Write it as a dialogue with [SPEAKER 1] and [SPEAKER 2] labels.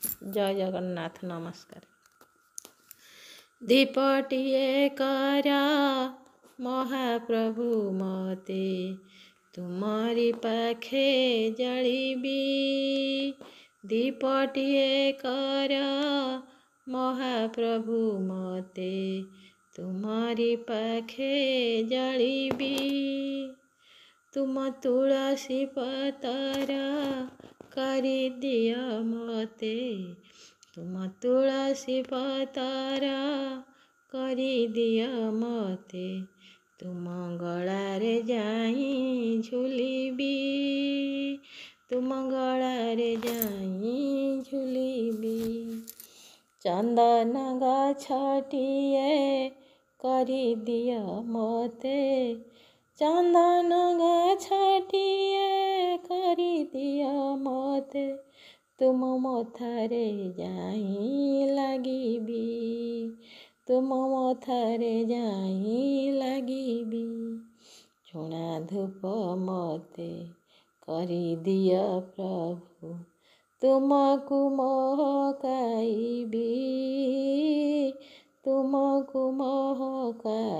[SPEAKER 1] जय जगन्नाथ। नमस्कार। दीपटिए करा महाप्रभु मते तुमरी पाखे जलिबी। दीपटिए करा महाप्रभु मते तुमरी पाखे जलिबी। तुम तुलसी पतर करी दिया मते तुम तुलसी पतर करी दिया मते तुम गलारे जाई झुलिबी। तुम गलारे जाई झुलिबी। चंदन गछटिए करी दिया मते चंदन गछटिए करी दिया मते तुम मथारे जाई लागिबी। तुम मथारे जाई लागिबी। झुଣା धूप मते करी दिया प्रभु तुमको महकाइबी। तुमको महकाइबी।